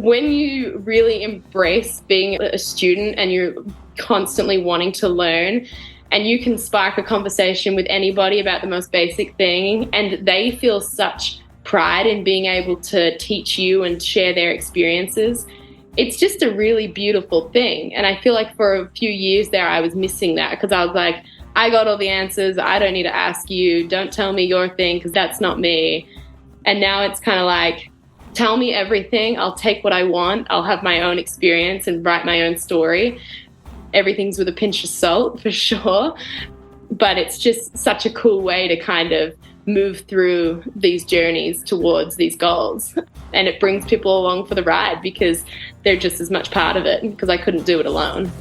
When you really embrace being a student and you're constantly wanting to learn, and you can spark a conversation with anybody about the most basic thing, and they feel such pride in being able to teach you and share their experiences, it's just a really beautiful thing. And I feel like for a few years there, I was missing that because I was like, I got all the answers. I don't need to ask you. Don't tell me your thing because that's not me. And now it's kind of like, tell me everything. I'll take what I want. I'll have my own experience and write my own story. Everything's with a pinch of salt for sure. But it's just such a cool way to kind of move through these journeys towards these goals. And it brings people along for the ride because they're just as much part of it because I couldn't do it alone.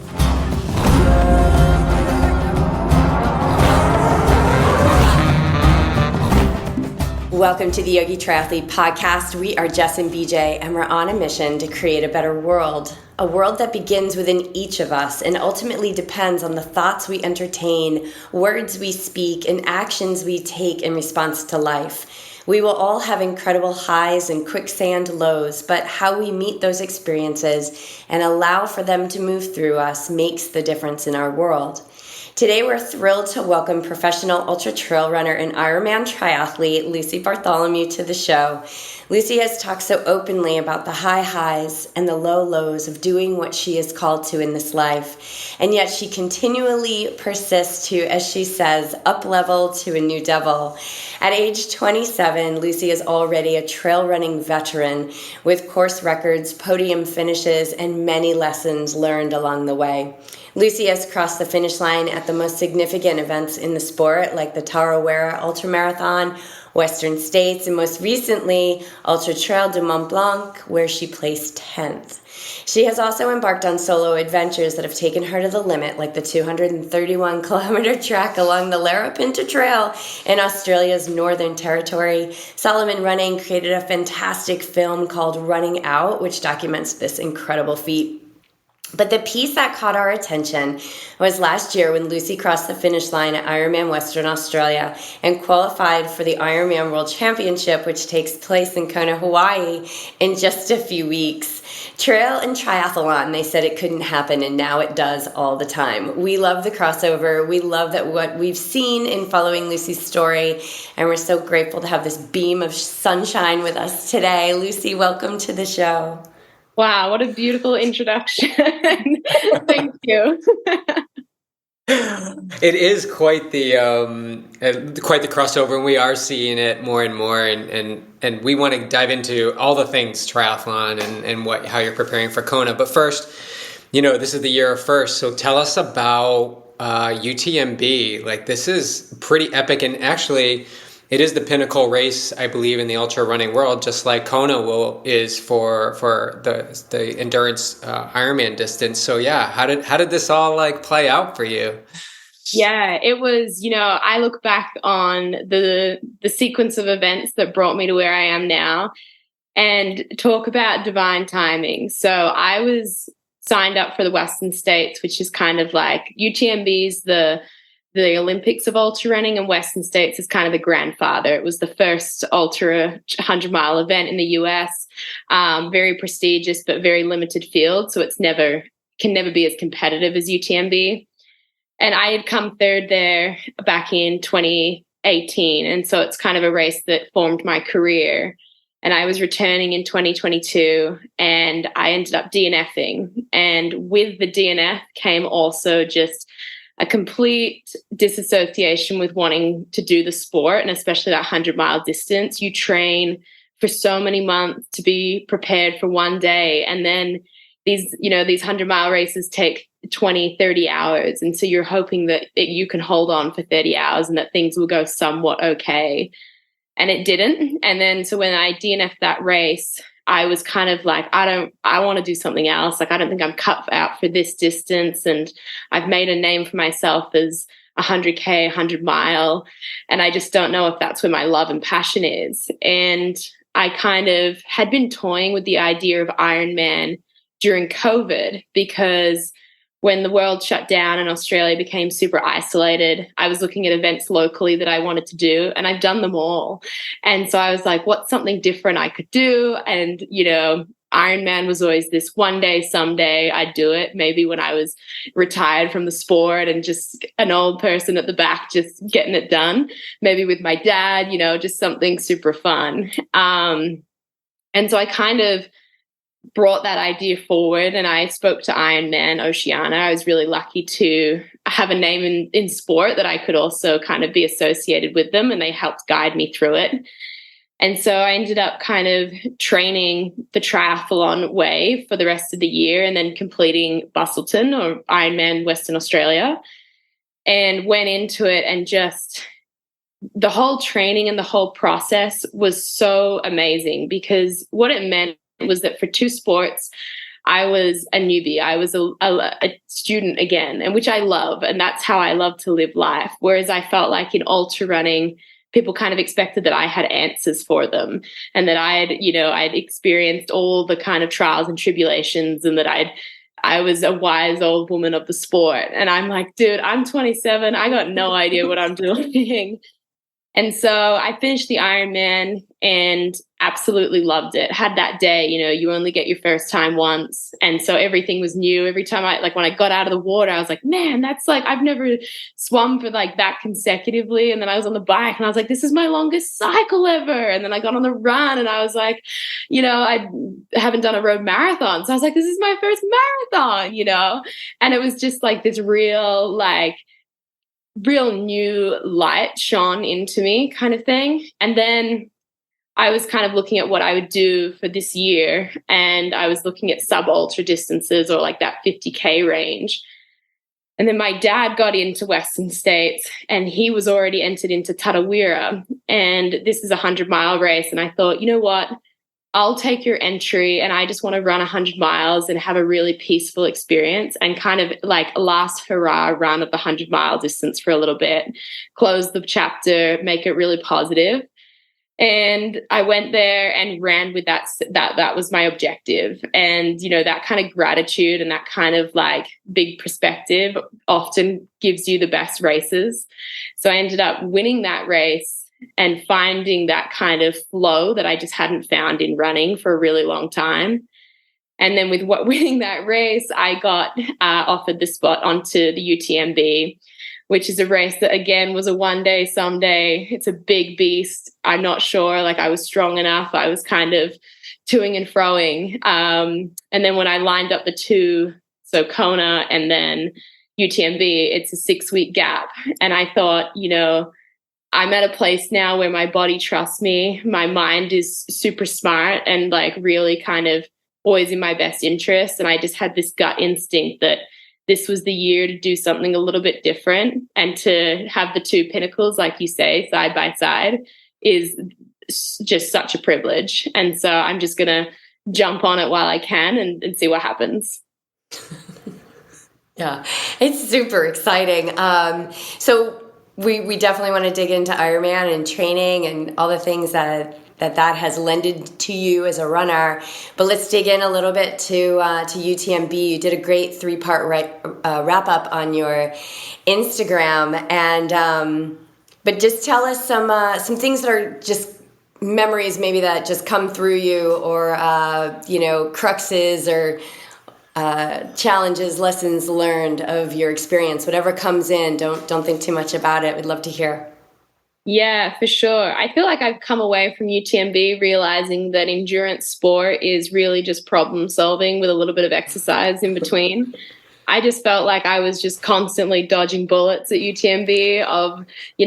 Welcome to the Yogi Triathlete Podcast. We are Jess and BJ, and we're on a mission to create a better world. A world that begins within each of us and ultimately depends on the thoughts we entertain, words we speak, and actions we take in response to life. We will all have incredible highs and quicksand lows, but how we meet those experiences and allow for them to move through us makes the difference in our world. Today, we're thrilled to welcome professional ultra trail runner and Ironman triathlete Lucy Bartholomew to the show. Lucy has talked so openly about the high highs and the low lows of doing what she is called to in this life. And yet she continually persists to, as she says, up-level to a new devil. At age 27, Lucy is already a trail running veteran with course records, podium finishes, and many lessons learned along the way. Lucy has crossed the finish line at the most significant events in the sport, like the Tarawera Ultramarathon, Western States, and most recently, Trail Du'Mont Blanc, where she placed 10th. She has also embarked on solo adventures that have taken her to the limit, like the 231-kilometer trek along the Larapinta Trail in Australia's Northern Territory. Salomon Running created a fantastic film called Running Out, which documents this incredible feat. But the piece that caught our attention was last year when Lucy crossed the finish line at Ironman Western Australia and qualified for the Ironman World Championship, which takes place in Kona, Hawaii, in just a few weeks. Trail and triathlon, they said it couldn't happen, and now it does all the time. We love the crossover. We love that what we've seen in following Lucy's story, and we're so grateful to have this beam of sunshine with us today. Lucy, welcome to the show. Wow, what a beautiful introduction. Thank you. It is quite the crossover, and we are seeing it more and more. And we want to dive into all the things triathlon and how you're preparing for Kona. But first, this is the year of first. So tell us about UTMB. Like, this is pretty epic, and actually, it is the pinnacle race, I believe, in the ultra running world, just like Kona is for the endurance Ironman distance. So yeah, how did this all play out for you? Yeah, it was, I look back on the sequence of events that brought me to where I am now and talk about divine timing. So I was signed up for the Western States, which is kind of like UTMB's the Olympics of ultra running, and Western States is kind of the grandfather. It was the first ultra 100-mile event in the US, very prestigious but very limited field, so it's can never be as competitive as UTMB. And I had come third there back in 2018, and so it's kind of a race that formed my career. And I was returning in 2022, and I ended up DNFing. And with the DNF came also just a complete disassociation with wanting to do the sport, and especially that 100-mile distance. You train for so many months to be prepared for one day. And then these 100-mile races take 20, 30 hours. And so you're hoping that you can hold on for 30 hours and that things will go somewhat okay. And it didn't. And then, so when I DNF'd that race, I was kind of like, I want to do something else. Like, I don't think I'm cut out for this distance. And I've made a name for myself as 100K, 100-mile. And I just don't know if that's where my love and passion is. And I kind of had been toying with the idea of Ironman during COVID, because when the world shut down and Australia became super isolated, I was looking at events locally that I wanted to do, and I've done them all. And so I was like, what's something different I could do? And, Ironman was always this one day, someday I'd do it. Maybe when I was retired from the sport and just an old person at the back, just getting it done. Maybe with my dad, just something super fun. And so I kind of brought that idea forward, and I spoke to Ironman Oceania. I was really lucky to have a name in sport that I could also kind of be associated with them, and they helped guide me through it. And so I ended up kind of training the triathlon way for the rest of the year, and then completing Busselton or Ironman Western Australia, and went into it, and just the whole training and the whole process was so amazing, because what it meant was that for two sports, I was a newbie. I was a student again, and which I love. And that's how I love to live life. Whereas I felt like in ultra running, people kind of expected that I had answers for them, and that I'd experienced all the kind of trials and tribulations, and that I was a wise old woman of the sport. And I'm like, dude, I'm 27. I got no idea what I'm doing. And so I finished the Ironman and absolutely loved it. Had that day, you only get your first time once. And so everything was new. Every time when I got out of the water, I was like, man, that's like, I've never swum for like that consecutively. And then I was on the bike and I was like, this is my longest cycle ever. And then I got on the run and I was like, I haven't done a road marathon. So I was like, this is my first marathon, and it was just like this real new light shone into me kind of thing. And then I was kind of looking at what I would do for this year, and I was looking at sub ultra distances, or like that 50K range. And then my dad got into Western States, and he was already entered into Tarawera, and this is a 100-mile race. And I thought, you know what? I'll take your entry, and I just want to run 100 miles and have a really peaceful experience, and kind of like a last hurrah run of the 100-mile distance for a little bit, close the chapter, make it really positive. And I went there and ran with that was my objective. And, that kind of gratitude and that kind of like big perspective often gives you the best races. So I ended up winning that race and finding that kind of flow that I just hadn't found in running for a really long time. And then with winning that race, I got offered the spot onto the UTMB, which is a race that, again, was a one day, someday. It's a big beast. I'm not sure, I was strong enough. I was kind of toing and froing. And then when I lined up the two, so Kona and then UTMB, it's a 6-week gap. And I thought, I'm at a place now where my body trusts me. My mind is super smart and really kind of always in my best interest. And I just had this gut instinct that this was the year to do something a little bit different, and to have the two pinnacles, like you say, side by side is just such a privilege. And so I'm just going to jump on it while I can and see what happens. Yeah, it's super exciting. So we definitely want to dig into Ironman and training and all the things that has lended to you as a runner. But let's dig in a little bit to UTMB. You did a great 3-part wrap up on your Instagram, and but just tell us some things that are just memories maybe that just come through you, or cruxes or challenges, lessons learned of your experience. Whatever comes in, don't think too much about it. We'd love to hear. Yeah, for sure. I feel like I've come away from UTMB realizing that endurance sport is really just problem solving with a little bit of exercise in between. I just felt like I was just constantly dodging bullets at UTMB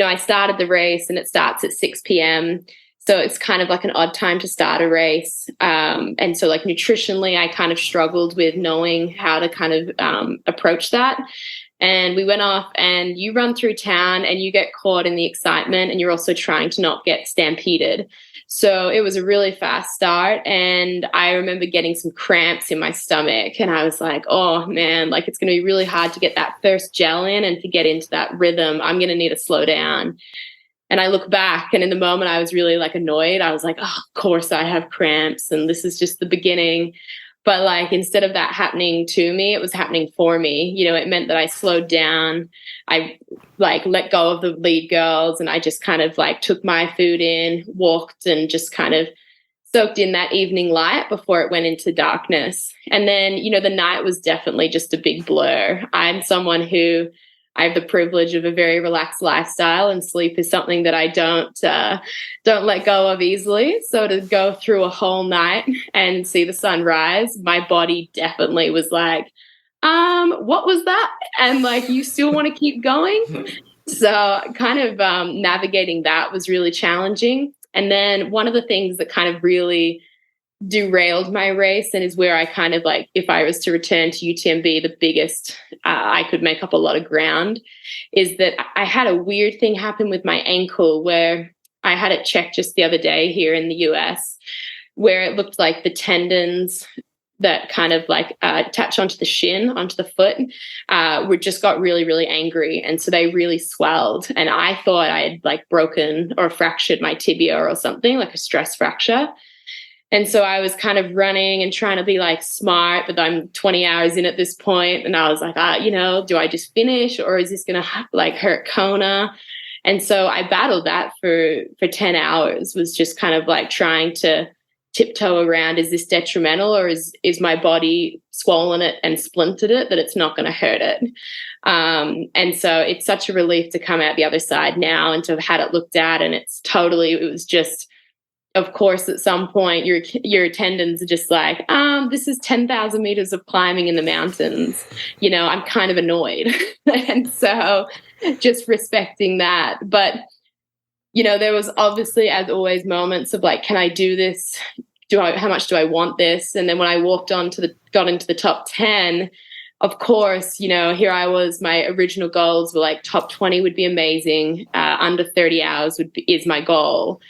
I started the race and it starts at 6 p.m. So it's kind of like an odd time to start a race. And so nutritionally, I kind of struggled with knowing how to kind of approach that. And we went off, and you run through town and you get caught in the excitement, and you're also trying to not get stampeded. So it was a really fast start, and I remember getting some cramps in my stomach, and I was like, oh man, it's going to be really hard to get that first gel in and to get into that rhythm. I'm going to need to slow down. And I look back, and in the moment I was really annoyed. I was like, oh, of course I have cramps, and this is just the beginning. But instead of that happening to me, it was happening for me. It meant that I slowed down. I let go of the lead girls, and I just kind of took my food in, walked, and just kind of soaked in that evening light before it went into darkness. And then, the night was definitely just a big blur. I'm someone who I have the privilege of a very relaxed lifestyle, and sleep is something that I don't let go of easily. So to go through a whole night and see the sun rise, my body definitely was like, what was that? And like, you still want to keep going? So kind of navigating that was really challenging. And then one of the things that kind of really derailed my race, and is where I kind of like, if I was to return to UTMB, the biggest, I could make up a lot of ground, is that I had a weird thing happen with my ankle where I had it checked just the other day here in the US, where it looked like the tendons that kind of like attach onto the shin, onto the foot, were just got really, really angry. And so they really swelled. And I thought I had like broken or fractured my tibia or something, like a stress fracture. And so I was kind of running and trying to be like smart, but I'm 20 hours in at this point. And I was like, do I just finish, or is this going to like hurt Kona? And so I battled that for 10 hours, was just kind of like trying to tiptoe around, is this detrimental, or is my body swollen it and splintered it that it's not going to hurt it? And so it's such a relief to come out the other side now and to have had it looked at. And it was just, of course, at some point your tendons are just like, this is 10,000 meters of climbing in the mountains. I'm kind of annoyed. And so just respecting that. But there was obviously, as always, moments of like, can I do this? How much do I want this? And then when I got into the top 10, of course, here I was, my original goals were like top 20 would be amazing. Under 30 hours is my goal.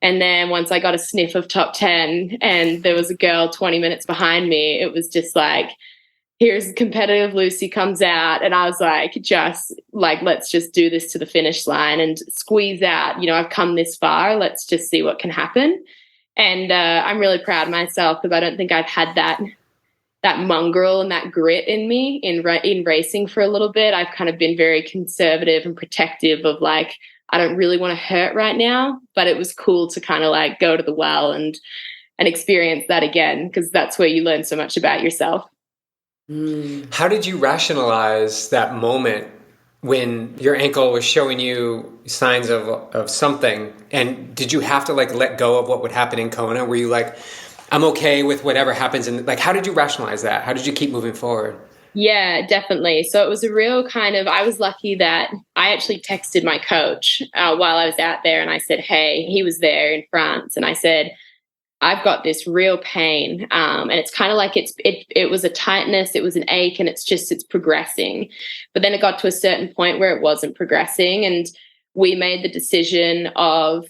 And then once I got a sniff of top 10 and there was a girl 20 minutes behind me, it was just like, here's competitive Lucy comes out. And I was like, let's just do this to the finish line and squeeze out. I've come this far. Let's just see what can happen. And I'm really proud of myself because I don't think I've had that mongrel and that grit in me in racing for a little bit. I've kind of been very conservative and protective of like, I don't really want to hurt right now, but it was cool to kind of like go to the well and experience that again, because that's where you learn so much about yourself. How did you rationalize that moment when your ankle was showing you signs of something? And did you have to like let go of what would happen in Kona? Were you like, I'm okay with whatever happens? And like, how did you rationalize that? How did you keep moving forward? Yeah, definitely. So it was a real kind of, I was lucky that I actually texted my coach while I was out there, and I said, hey, he was there in France. And I said, I've got this real pain. And it's kind of like it was a tightness, it was an ache, and it's progressing. But then it got to a certain point where it wasn't progressing. And we made the decision of,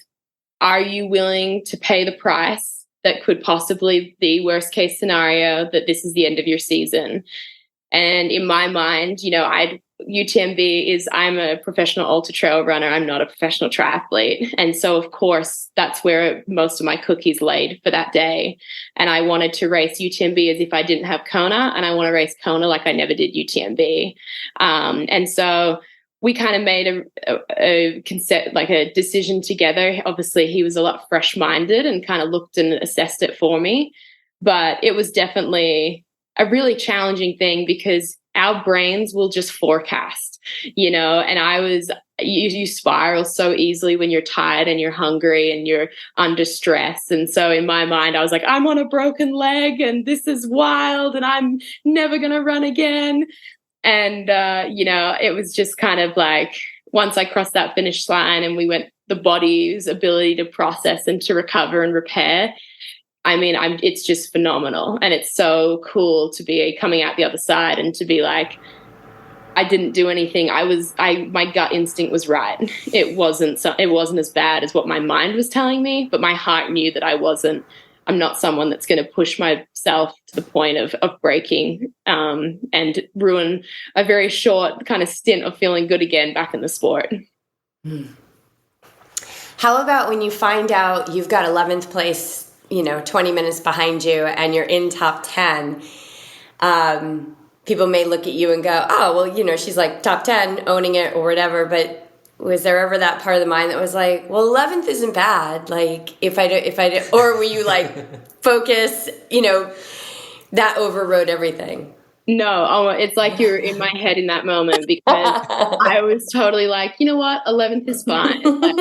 are you willing to pay the price that could possibly be worst case scenario, that this is the end of your season? And in my mind, UTMB I'm a professional ultra trail runner. I'm not a professional triathlete. And so, of course, that's where most of my cookies laid for that day. And I wanted to race UTMB as if I didn't have Kona, and I want to race Kona like I never did UTMB. And so we kind of made a decision together. Obviously, he was a lot fresh-minded and kind of looked and assessed it for me. But it was definitely a really challenging thing because our brains will just forecast, and you spiral so easily when you're tired and you're hungry and you're under stress. And so in my mind, I was like, I'm on a broken leg and this is wild and I'm never going to run again. And, it was just kind of like, once I crossed that finish line and the body's ability to process and to recover and repair, it's just phenomenal. And it's so cool to be coming out the other side and to be like, I didn't do anything. My gut instinct was right. It wasn't as bad as what my mind was telling me, but my heart knew that I'm not someone that's going to push myself to the point of breaking, and ruin a very short kind of stint of feeling good again back in the sport. How about when you find out you've got 11th place, 20 minutes behind you and you're in top 10, people may look at you and go, oh, well, she's like top 10 owning it or whatever. But was there ever that part of the mind that was like, well, 11th isn't bad. Like if I do, or were you like focus, that overrode everything? No, it's like you're in my head in that moment, because I was totally like, you know what, 11th is fine. Like,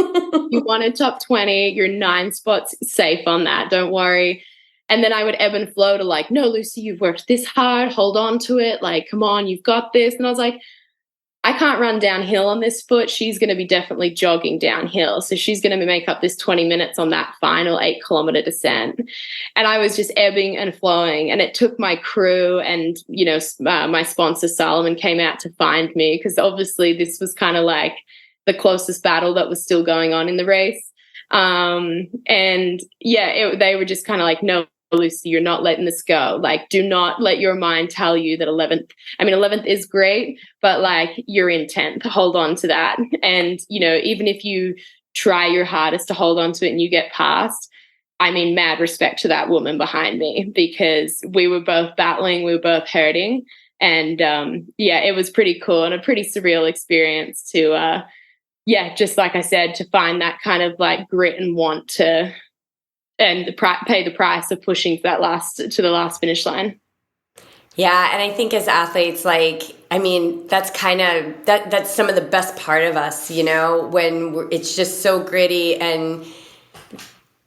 you wanted top 20, you're 9 spots safe on that, don't worry. And then I would ebb and flow to like, no, Lucy, you've worked this hard, hold on to it, like, come on, you've got this. And I was like, I can't run downhill on this foot. She's going to be definitely jogging downhill. So she's going to make up this 20 minutes on that final 8-kilometer descent. And I was just ebbing and flowing. And it took my crew and, my sponsor, Salomon, came out to find me, because obviously this was kind of like the closest battle that was still going on in the race. They were just kind of like, no, Lucy, you're not letting this go. Like, do not let your mind tell you that 11th is great, but like you're in 10th, hold on to that. And, even if you try your hardest to hold on to it and you get past, mad respect to that woman behind me, because we were both battling, we were both hurting. And it was pretty cool and a pretty surreal experience to, just like I said, to find that kind of like grit and want to, and pay the price of pushing to the last finish line. Yeah, and I think as athletes, that's kind of that's some of the best part of us, when it's just so gritty and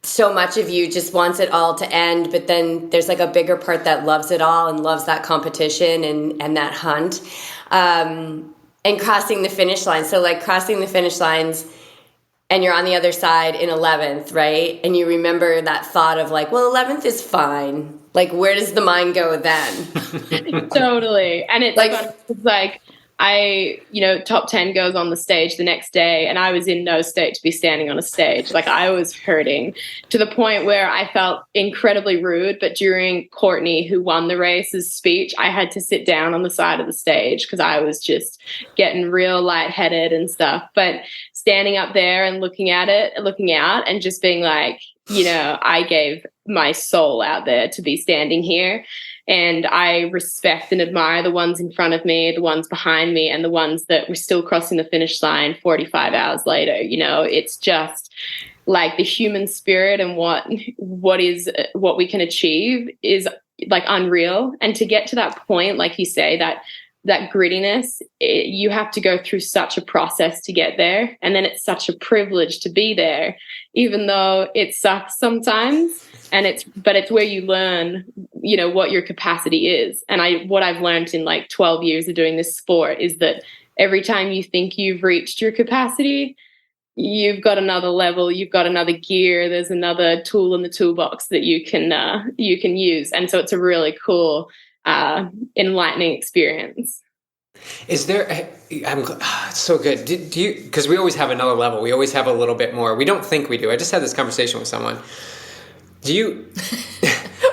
so much of you just wants it all to end, but then there's like a bigger part that loves it all and loves that competition and that hunt, and crossing the finish line. So like crossing the finish lines, and you're on the other side in 11th, right? And you remember that thought of like, well, 11th is fine. Like, where does the mind go then? Totally. And it's like I, top 10 goes on the stage the next day, and I was in no state to be standing on a stage. Like, I was hurting to the point where I felt incredibly rude. But during Courtney, who won the race's speech, I had to sit down on the side of the stage because I was just getting real lightheaded and stuff. But standing up there and looking out and just being like, I gave my soul out there to be standing here. And I respect and admire the ones in front of me, the ones behind me, and the ones that were still crossing the finish line 45 hours later. It's just like the human spirit and what we can achieve is like unreal. And to get to that point, like you say, that grittiness, you have to go through such a process to get there. And then it's such a privilege to be there, even though it sucks sometimes. But it's where you learn, what your capacity is. And what I've learned in like 12 years of doing this sport is that every time you think you've reached your capacity, you've got another level, you've got another gear, there's another tool in the toolbox that you can use. And so it's a really cool, enlightening experience. Is there, it's so good. Do you, because we always have another level. We always have a little bit more. We don't think we do. I just had this conversation with someone. Do you?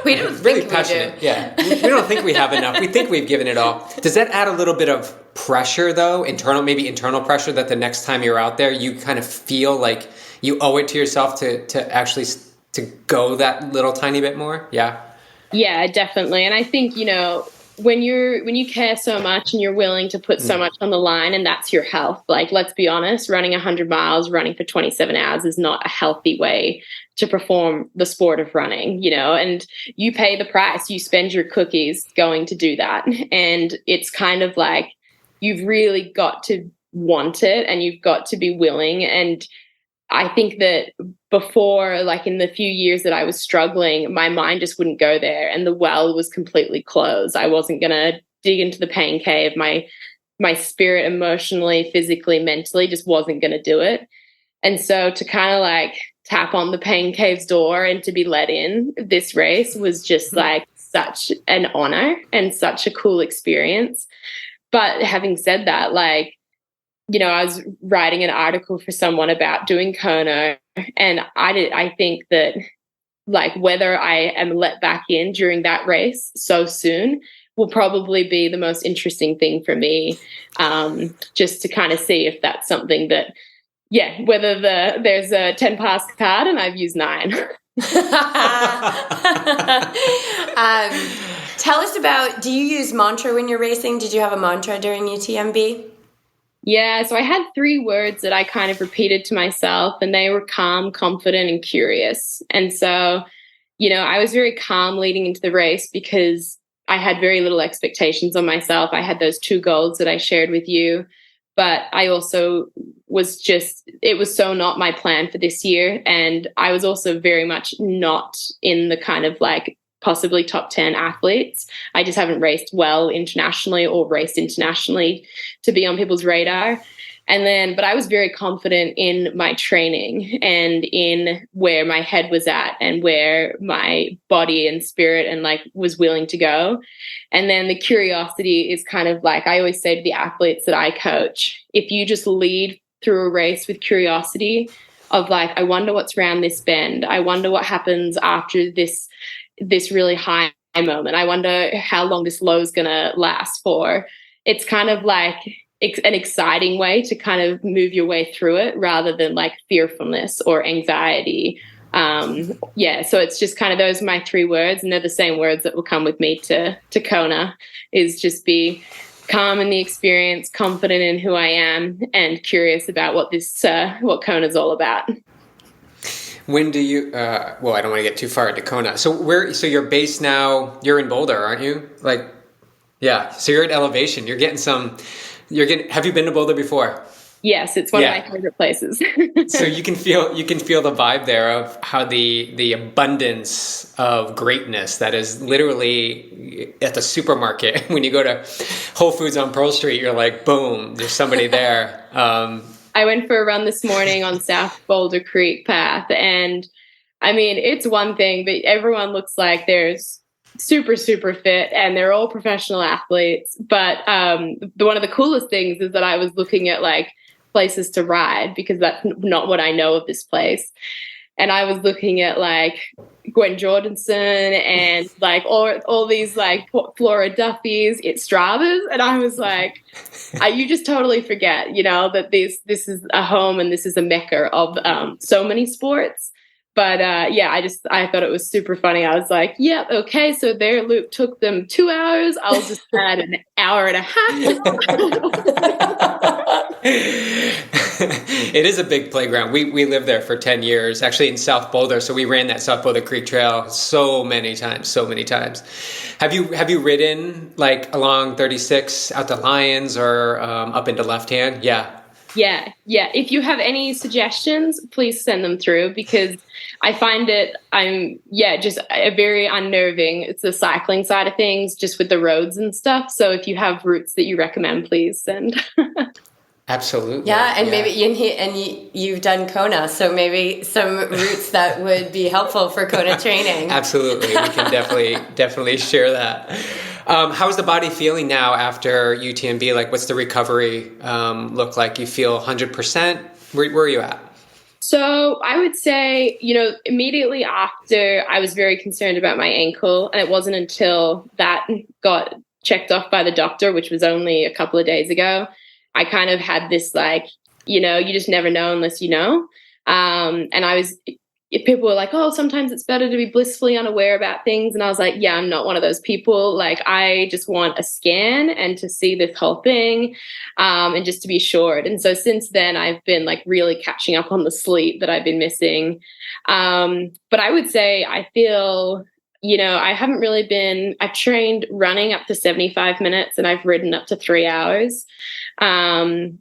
We don't really think passionate. We do. Yeah. We don't think we have enough. We think we've given it all. Does that add a little bit of pressure though? Internal pressure that the next time you're out there, you kind of feel like you owe it to yourself to actually to go that little tiny bit more? Yeah. Yeah, definitely. And I think, when you care so much and you're willing to put so much on the line, and that's your health, like, let's be honest, running 100 miles, running for 27 hours is not a healthy way to perform the sport of running, and you pay the price, you spend your cookies going to do that. And it's kind of like, you've really got to want it and you've got to be willing. And I think that before, like in the few years that I was struggling, my mind just wouldn't go there, and the well was completely closed. I wasn't going to dig into the pain cave. My spirit, emotionally, physically, mentally, just wasn't going to do it. And so to kind of like tap on the pain cave's door and to be let in this race was just like such an honor and such a cool experience. But having said that, like, I was writing an article for someone about doing Kona, and I think that like whether I am let back in during that race so soon will probably be the most interesting thing for me, just to kind of see if that's something that, whether there's a 10 pass card and I've used 9. Tell us about, do you use mantra when you're racing? Did you have a mantra during UTMB? Yeah, so I had three words that I kind of repeated to myself, and they were calm, confident, and curious. And so, I was very calm leading into the race because I had very little expectations on myself. I had those two goals that I shared with you, but I also it was so not my plan for this year. And I was also very much not in the kind of like possibly top 10 athletes. I just haven't raced well internationally or raced internationally to be on people's radar. But I was very confident in my training and in where my head was at and where my body and spirit and like was willing to go. And then the curiosity is kind of like, I always say to the athletes that I coach, if you just lead through a race with curiosity of like, I wonder what's around this bend. I wonder what happens after this really high moment. I wonder how long this low is going to last for. It's kind of like an exciting way to kind of move your way through it rather than like fearfulness or anxiety. So it's just kind of those are my three words, and they're the same words that will come with me to Kona, is just be calm in the experience, confident in who I am, and curious about what Kona's all about. When do you? I don't want to get too far into Kona. So you're based now. You're in Boulder, aren't you? Yeah. So you're at elevation. Have you been to Boulder before? Yes, it's one of my favorite places. So you can feel the vibe there of how the abundance of greatness that is literally at the supermarket. When you go to Whole Foods on Pearl Street, you're like, boom, there's somebody there. I went for a run this morning on South Boulder Creek Path, and I mean, it's one thing, but everyone looks like they're super, super fit, and they're all professional athletes. But one of the coolest things is that I was looking at like places to ride, because that's not what I know of this place. And I was looking at like Gwen Jordanson and like all these like Flora Duffys, it's Stravas, and I was like, you just totally forget, that this is a home and this is a mecca of so many sports. But I thought it was super funny. I was like, yeah, okay, so their loop took them 2 hours. I'll just add an hour and a half. It is a big playground. We lived there for 10 years, actually in South Boulder. So we ran that South Boulder Creek Trail so many times. Have you ridden like along 36 out to Lyons or up into Left Hand? Yeah. Yeah. If you have any suggestions, please send them through, because I find just very unnerving. It's the cycling side of things, just with the roads and stuff. So if you have routes that you recommend, please send. Absolutely. Yeah, and maybe you've done Kona, so maybe some routes that would be helpful for Kona training. Absolutely, we can definitely share that. How's the body feeling now after UTMB? Like, what's the recovery look like? You feel 100%? Where are you at? So I would say, immediately after, I was very concerned about my ankle, and it wasn't until that got checked off by the doctor, which was only a couple of days ago, I kind of had this like, you just never know unless you know. People were like, oh, sometimes it's better to be blissfully unaware about things. And I was like, yeah, I'm not one of those people. Like, I just want a scan and to see this whole thing and just to be assured. And so since then, I've been like really catching up on the sleep that I've been missing. But I would say I feel, I haven't really I've trained running up to 75 minutes and I've ridden up to 3 hours. And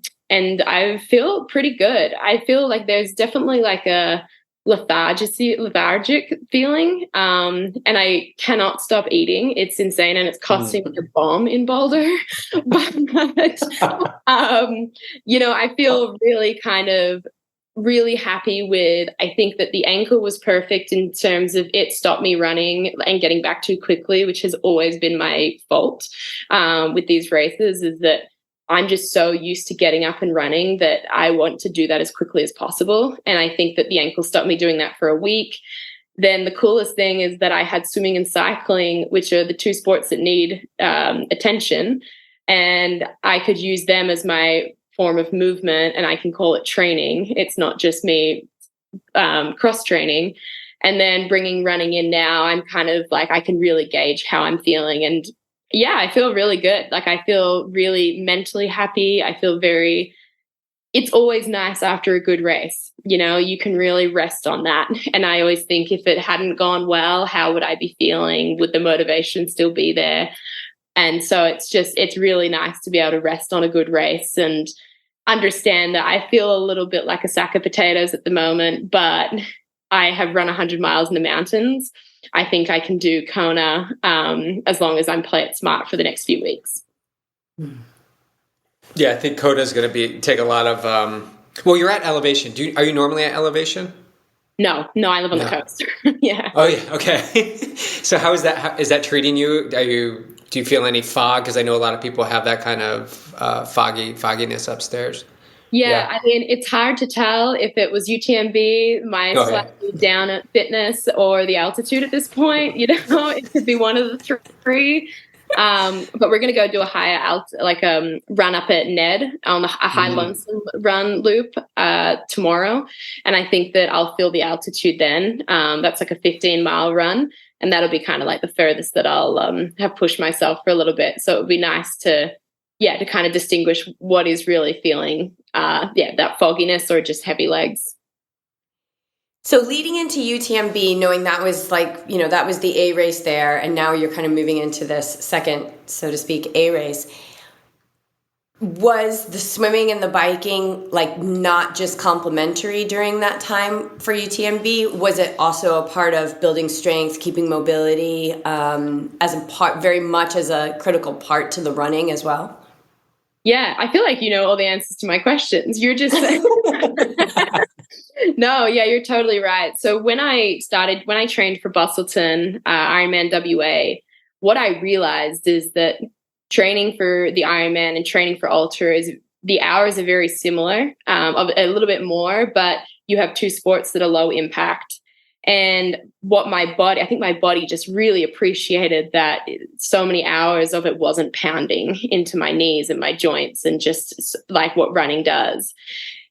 I feel pretty good. I feel like there's definitely like a lethargic feeling. And I cannot stop eating. It's insane. And it's costing me a bomb in Boulder. But I feel really happy with, I think that the ankle was perfect in terms of it stopped me running and getting back too quickly, which has always been my fault with these races, is that I'm just so used to getting up and running that I want to do that as quickly as possible. And I think that the ankle stopped me doing that for a week. Then the coolest thing is that I had swimming and cycling, which are the two sports that need attention. And I could use them as my form of movement, and I can call it training. It's not just me cross training. And then bringing running in now, I'm kind of like, I can really gauge how I'm feeling. And Yeah, I feel really good. Like I feel really mentally happy. I feel it's always nice after a good race. You can really rest on that. And I always think if it hadn't gone well, how would I be feeling? Would the motivation still be there? And so it's really nice to be able to rest on a good race and understand that I feel a little bit like a sack of potatoes at the moment, but I have run 100 miles in the mountains. I think I can do Kona as long as I'm play it smart for the next few weeks. Yeah, I think Kona is going to take a lot of. Well, you're at elevation. Are you normally at elevation? No, I live on the coast. Yeah. Oh yeah. Okay. So how is that? Is that treating you? Do you feel any fog? Because I know a lot of people have that kind of fogginess upstairs. Yeah, I mean, it's hard to tell if it was UTMB, my slightly down at fitness, or the altitude at this point. It could be one of the three. But we're going to go do a higher run up at Ned on a high Lonesome run loop tomorrow, and I think that I'll feel the altitude then. That's like a 15-mile run, and that'll be kind of like the furthest that I'll have pushed myself for a little bit. So it would be nice to kind of distinguish what is really feeling that fogginess or just heavy legs. So leading into UTMB, knowing that was that was the A race there, and now you're kind of moving into this second, so to speak, A race. Was the swimming and the biking not just complementary during that time for UTMB? Was it also a part of building strength, keeping mobility, as a part, very much as a critical part to the running as well? Yeah, I feel like you know all the answers to my questions. You're just No, yeah, you're totally right. So when I trained for Bustleton, Ironman WA, what I realized is that training for the Ironman and training for Ultra the hours are very similar, a little bit more, but you have two sports that are low impact. And I think my body just really appreciated that so many hours of it wasn't pounding into my knees and my joints, and just like what running does.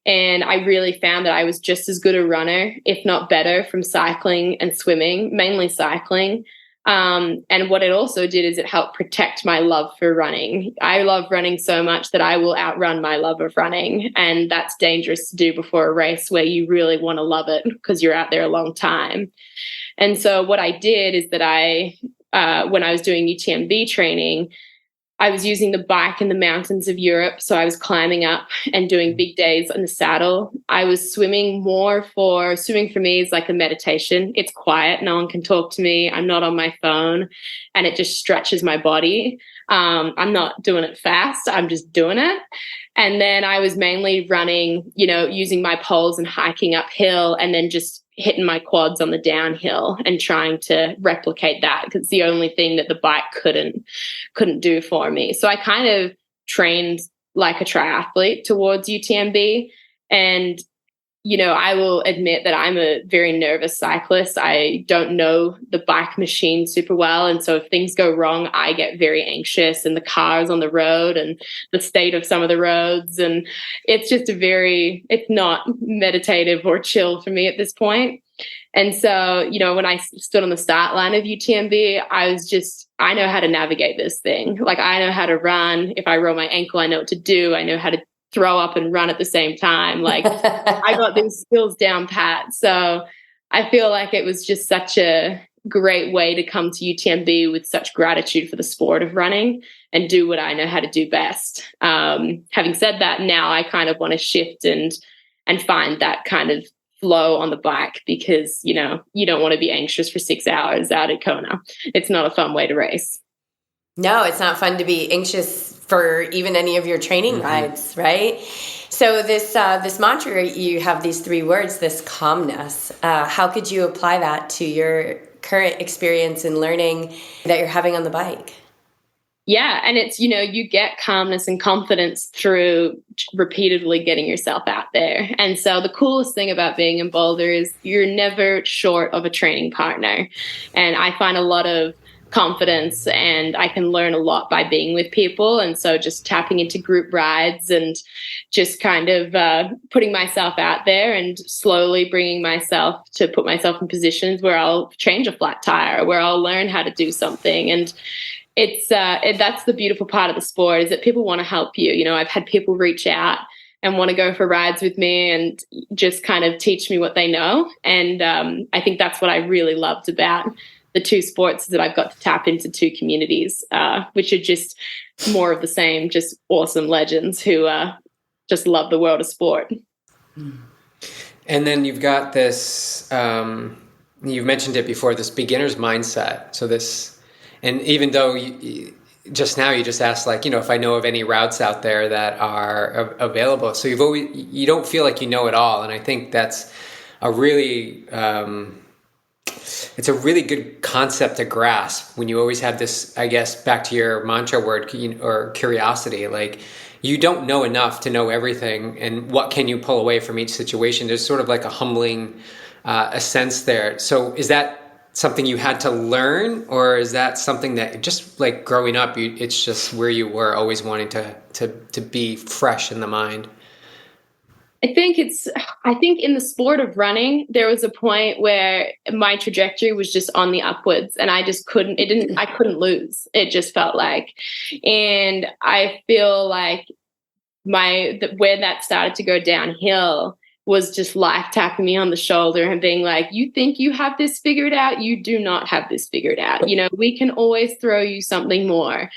And I really found that I was just as good a runner, if not better, from cycling and swimming, mainly cycling. And what it also did is it helped protect my love for running. I love running so much that I will outrun my love of running. And that's dangerous to do before a race where you really want to love it because you're out there a long time. And so what I did is that when I was doing UTMB training, I was using the bike in the mountains of Europe. So I was climbing up and doing big days on the saddle. I was swimming swimming for me is like a meditation. It's quiet. No one can talk to me. I'm not on my phone, and it just stretches my body. I'm not doing it fast. I'm just doing it. And then I was mainly running, using my poles and hiking uphill, and then just hitting my quads on the downhill and trying to replicate that, because it's the only thing that the bike couldn't do for me. So I kind of trained like a triathlete towards UTMB. And I will admit that I'm a very nervous cyclist. I don't know the bike machine super well. And so if things go wrong, I get very anxious, and the cars on the road and the state of some of the roads. And it's just it's not meditative or chill for me at this point. And so, when I stood on the start line of UTMB, I know how to navigate this thing. Like, I know how to run. If I roll my ankle, I know what to do. I know how to throw up and run at the same time. Like, I got these skills down pat. So I feel like it was just such a great way to come to UTMB with such gratitude for the sport of running and do what I know how to do best. Having said that, now I kind of want to shift and find that kind of flow on the bike, because, you don't want to be anxious for 6 hours out at Kona. It's not a fun way to race. No, it's not fun to be anxious for even any of your training rides, right? So this mantra, you have these 3 words, this calmness. How could you apply that to your current experience and learning that you're having on the bike? Yeah, and it's, you get calmness and confidence through repeatedly getting yourself out there. And so the coolest thing about being in Boulder is you're never short of a training partner. And I find a lot of confidence, and I can learn a lot by being with people. And so just tapping into group rides and just kind of putting myself out there and slowly bringing myself to put myself in positions where I'll change a flat tire, where I'll learn how to do something. And that's the beautiful part of the sport, is that people want to help you. You know, I've had people reach out and want to go for rides with me and just kind of teach me what they know. And I think that's what I really loved about the two sports, is that I've got to tap into two communities, which are just more of the same, just awesome legends who just love the world of sport. And then you've got this, you've mentioned it before, this beginner's mindset. So this, and even though just now you just asked, like, you know, if I know of any routes out there that are available. So you don't feel like you know it all. And I think that's a really, it's a really good concept to grasp when you always have this, I guess, back to your mantra word, or curiosity, like, you don't know enough to know everything. And what can you pull away from each situation? There's sort of like a humbling a sense there. So is that something you had to learn, or is that something that just like growing up, it's just where you were always wanting to be fresh in the mind? I think in the sport of running, there was a point where my trajectory was just on the upwards, and I couldn't lose. It just felt like, and I feel like where that started to go downhill was just life tapping me on the shoulder and being like, you think you have this figured out? You do not have this figured out. You know, we can always throw you something more.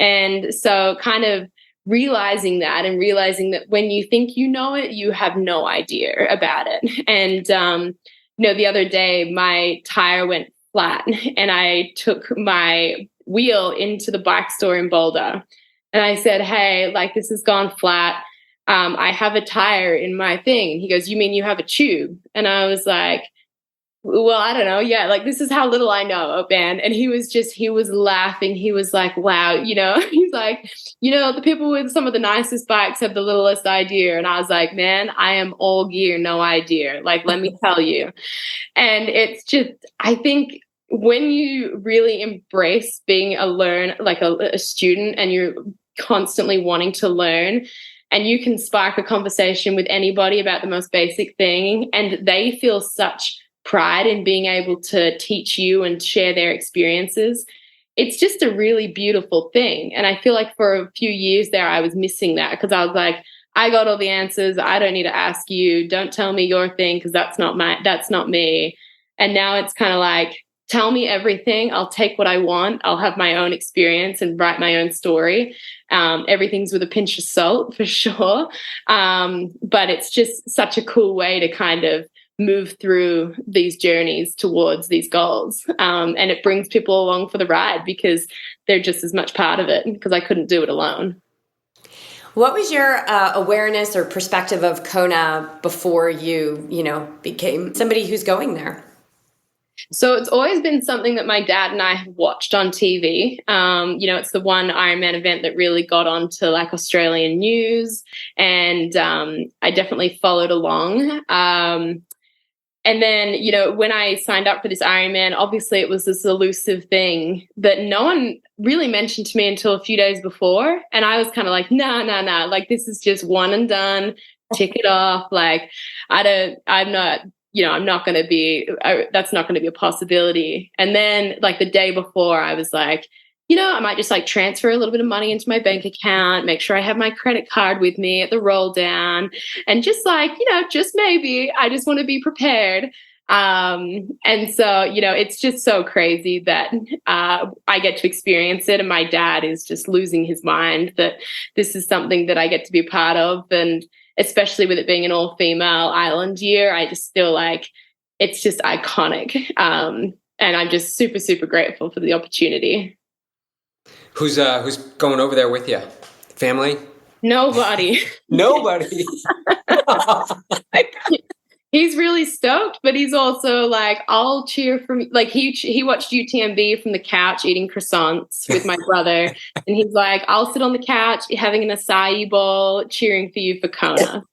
And so kind of realizing that, and realizing that when you think you know it, you have no idea about it. And, you know, the other day my tire went flat and I took my wheel into the bike store in Boulder. And I said, hey, like, this has gone flat. I have a tire in my thing. And he goes, you mean you have a tube? And I was like, well, I don't know. Yeah, like, this is how little I know, man. And he was laughing. He was like, wow, you know, he's like, you know, the people with some of the nicest bikes have the littlest idea. And I was like, man, I am all gear, no idea. Like, let me tell you. And it's just, I think when you really embrace being a student, and you're constantly wanting to learn, and you can spark a conversation with anybody about the most basic thing, and they feel such pride in being able to teach you and share their experiences, it's just a really beautiful thing. And I feel like for a few years there, I was missing that, because I was like, I got all the answers. I don't need to ask you. Don't tell me your thing, because that's not me. And now it's kind of like, tell me everything. I'll take what I want. I'll have my own experience and write my own story. Everything's with a pinch of salt, for sure. But it's just such a cool way to kind of move through these journeys towards these goals. And it brings people along for the ride, because they're just as much part of it, because I couldn't do it alone. What was your awareness or perspective of Kona before you became somebody who's going there? So it's always been something that my dad and I have watched on TV. It's the one Ironman event that really got onto like Australian news, and I definitely followed along. And then, you know, when I signed up for this Ironman, obviously it was this elusive thing that no one really mentioned to me until a few days before. And I was kind of like, nah, like, this is just one and done, tick it off. Like, I'm not going to be, that's not going to be a possibility. And then like the day before, I was like, you know, I might just like transfer a little bit of money into my bank account, make sure I have my credit card with me at the roll down, and just like, you know, just maybe, I just want to be prepared. And so, you know, it's just so crazy that I get to experience it. And my dad is just losing his mind that this is something that I get to be a part of. And especially with it being an all-female island year, I just feel like it's just iconic. And I'm just super, super grateful for the opportunity. Who's going over there with you? Family? Nobody. Nobody. He's really stoked, but he's also like, I'll cheer from, like, he watched UTMB from the couch eating croissants with my brother, and he's like, I'll sit on the couch having an acai bowl cheering for you for Kona.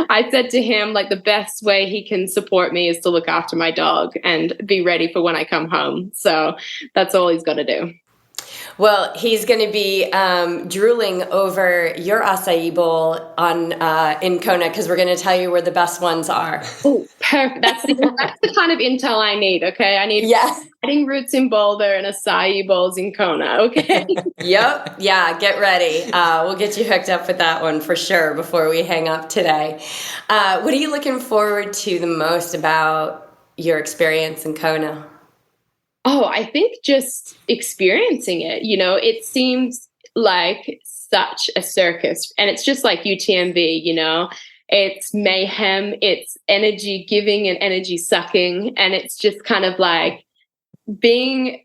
I said to him, like, the best way he can support me is to look after my dog and be ready for when I come home. So that's all he's got to do. Well, he's going to be drooling over your acai bowl in Kona, because we're going to tell you where the best ones are. Oh, perfect. That's the kind of intel I need. Okay, I need riding roots in Boulder and acai bowls in Kona. Okay. Yep. Yeah. Get ready. We'll get you hooked up with that one for sure before we hang up today. What are you looking forward to the most about your experience in Kona? Oh, I think just experiencing it, it seems like such a circus, and it's just like UTMB, it's mayhem, it's energy giving and energy sucking. And it's just kind of like being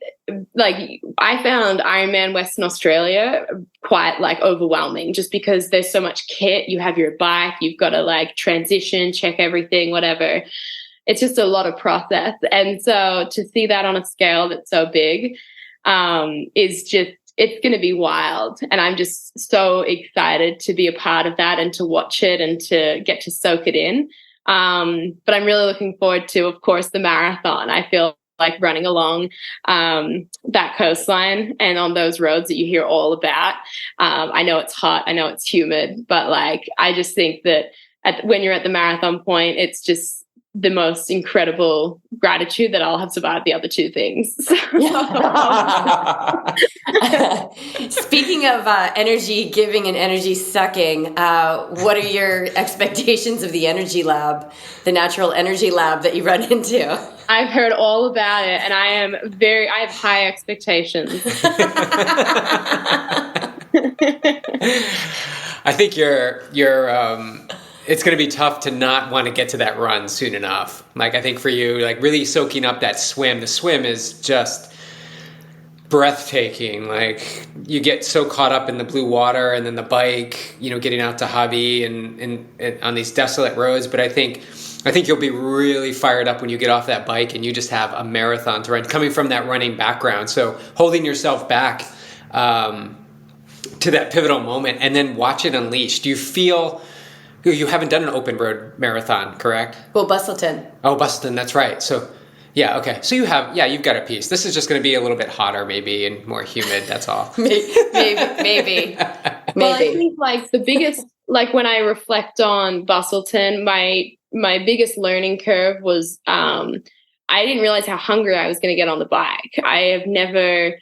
like, I found Ironman Western Australia quite like overwhelming, just because there's so much kit. You have your bike, you've got to like transition, check everything, whatever. It's just a lot of process. And so to see that on a scale that's so big it's going to be wild. And I'm just so excited to be a part of that and to watch it and to get to soak it in. But I'm really looking forward to, of course, the marathon. I feel like running along that coastline and on those roads that you hear all about. I know it's hot, I know it's humid, but like, I just think that when you're at the marathon point, it's just the most incredible gratitude that I'll have survived the other two things. Speaking of energy giving and energy sucking, what are your expectations of the energy lab, the natural energy lab that you run into? I've heard all about it, and I have high expectations. I think it's going to be tough to not want to get to that run soon enough. Like, I think for you, like really soaking up that swim, the swim is just breathtaking. Like, you get so caught up in the blue water, and then the bike, getting out to hobby and on these desolate roads. But I think you'll be really fired up when you get off that bike and you just have a marathon to run, coming from that running background. So holding yourself back to that pivotal moment and then watch it unleash. Do you feel... You haven't done an open road marathon, correct? Well, Bustleton. Oh, Bustleton, that's right. So, yeah, okay. So you've got a piece. This is just going to be a little bit hotter, maybe, and more humid. That's all. maybe. Well, I think like the biggest, like when I reflect on Bustleton, my biggest learning curve was I didn't realize how hungry I was going to get on the bike. I have never.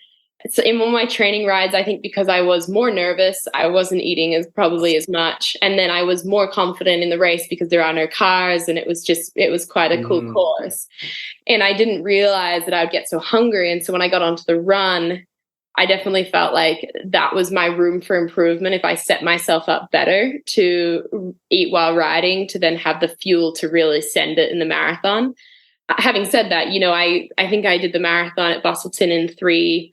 So in one of my training rides, I think because I was more nervous, I wasn't eating as much. And then I was more confident in the race because there are no cars, and it was quite a cool course. And I didn't realize that I would get so hungry. And so when I got onto the run, I definitely felt like that was my room for improvement. If I set myself up better to eat while riding, to then have the fuel to really send it in the marathon. Having said that, I think I did the marathon at Bustleton in 3:15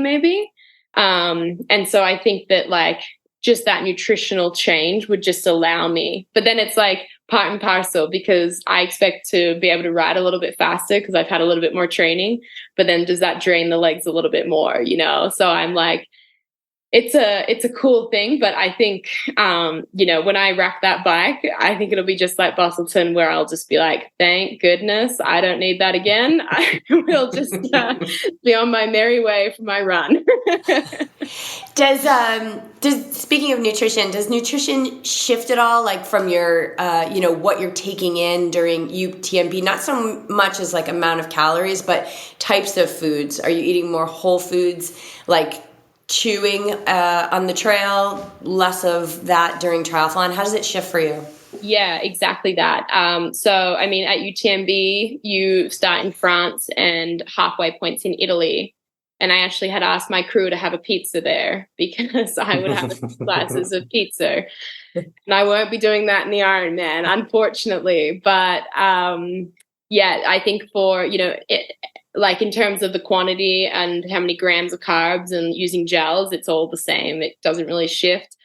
maybe. And so I think that like just that nutritional change would just allow me, but then it's like part and parcel, because I expect to be able to ride a little bit faster because I've had a little bit more training, but then does that drain the legs a little bit more, So I'm like, it's a cool thing, but I think, when I rack that bike, I think it'll be just like Bustleton, where I'll just be like, thank goodness I don't need that again. I will just be on my merry way for my run. Does speaking of nutrition, does nutrition shift at all, like from your, what you're taking in during UTMB? Not so much as like amount of calories, but types of foods. Are you eating more whole foods, like chewing on the trail, less of that during triathlon? How does it shift for you? Yeah, exactly that. So, I mean, at UTMB, you start in France and halfway points in Italy. And I actually had asked my crew to have a pizza there because I would have slices of pizza. And I won't be doing that in the Ironman, unfortunately. But I think for, like in terms of the quantity and how many grams of carbs and using gels, it's all the same. It doesn't really shift.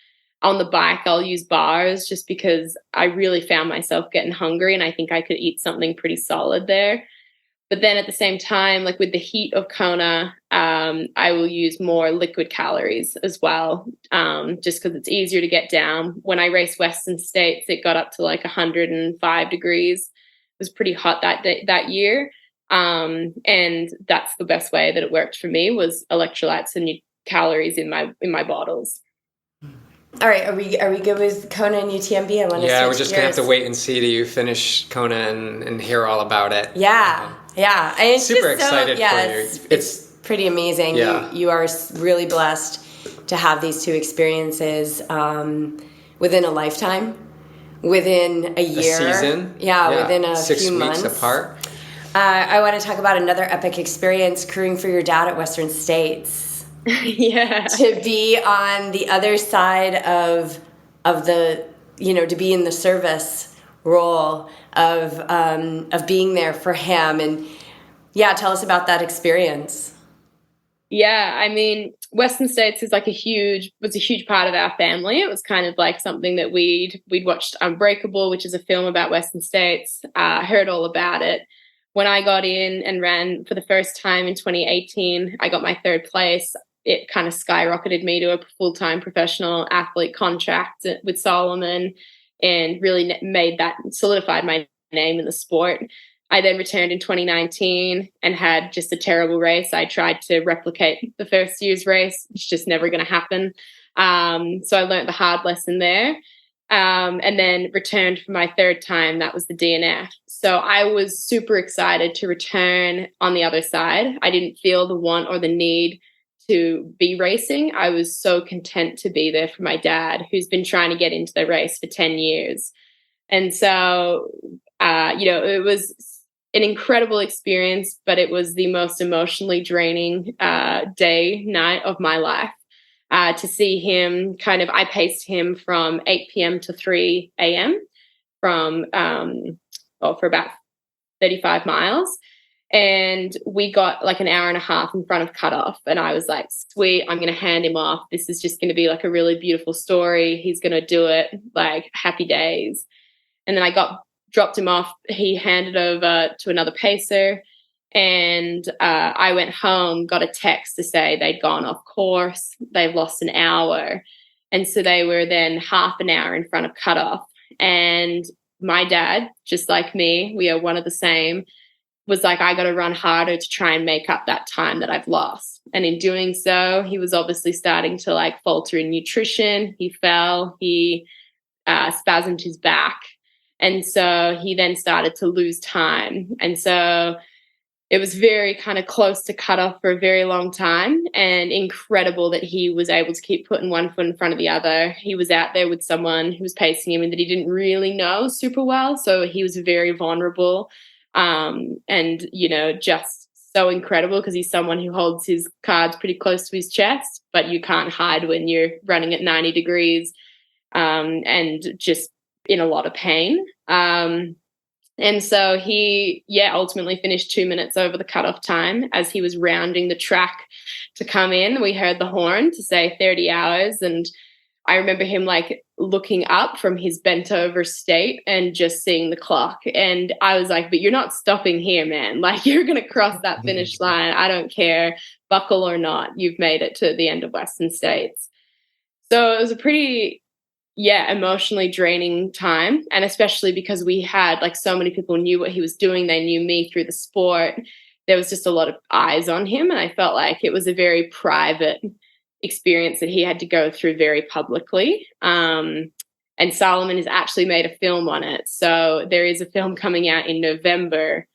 On the bike, I'll use bars just because I really found myself getting hungry and I think I could eat something pretty solid there. But then at the same time, like with the heat of Kona, I will use more liquid calories as well, just because it's easier to get down. When I raced Western States, it got up to like 105 degrees. It was pretty hot that year. And that's the best way that it worked for me, was electrolytes and calories in my bottles. All right, are we good with Kona and UTMB? I want to we're just gonna have to wait and see till you finish Kona and hear all about it. Yeah. And it's super just excited for you. It's pretty amazing. Yeah. You are really blessed to have these two experiences within a lifetime, within a year, a season, within a 6 few weeks months apart. I want to talk about another epic experience, crewing for your dad at Western States. To be on the other side of the, to be in the service role of being there for him. And tell us about that experience. Yeah, I mean, Western States is was a huge part of our family. It was kind of like something that we'd watched Unbreakable, which is a film about Western States. Heard all about it. When I got in and ran for the first time in 2018, I got my third place. It kind of skyrocketed me to a full-time professional athlete contract with Salomon, and really solidified my name in the sport. I then returned in 2019 and had just a terrible race. I tried to replicate the first year's race. It's just never going to happen. So I learned the hard lesson there. And then returned for my third time. That was the DNF. So I was super excited to return on the other side. I didn't feel the want or the need to be racing. I was so content to be there for my dad, who's been trying to get into the race for 10 years. And so, it was an incredible experience, but it was the most emotionally draining night of my life. To see him I paced him from 8 p.m. to 3 a.m. for about 35 miles. And we got like an hour and a half in front of cutoff. And I was like, sweet, I'm going to hand him off. This is just going to be like a really beautiful story. He's going to do it, like happy days. And then I dropped him off. He handed over to another pacer. And I went home, got a text to say they'd gone off course. They've lost an hour. And so they were then half an hour in front of cutoff. And my dad, just like me, we are one of the same, was like, I got to run harder to try and make up that time that I've lost. And in doing so, he was obviously starting to like falter in nutrition. He fell, he spasmed his back. And so he then started to lose time. And so it was very kind of close to cutoff for a very long time, and incredible that he was able to keep putting one foot in front of the other. He was out there with someone who was pacing him and that he didn't really know super well. So he was very vulnerable. And, just so incredible because he's someone who holds his cards pretty close to his chest, but you can't hide when you're running at 90 degrees and just in a lot of pain. And so he, ultimately finished 2 minutes over the cutoff time. As he was rounding the track to come in, we heard the horn to say 30 hours. And I remember him like looking up from his bent over state and just seeing the clock. And I was like, but you're not stopping here, man. Like, you're going to cross that finish line. I don't care, buckle or not. You've made it to the end of Western States. So it was a pretty, emotionally draining time. And especially because we had like so many people knew what he was doing. They knew me through the sport. There was just a lot of eyes on him. And I felt like it was a very private experience that he had to go through very publicly. And Salomon has actually made a film on it. So there is a film coming out in November.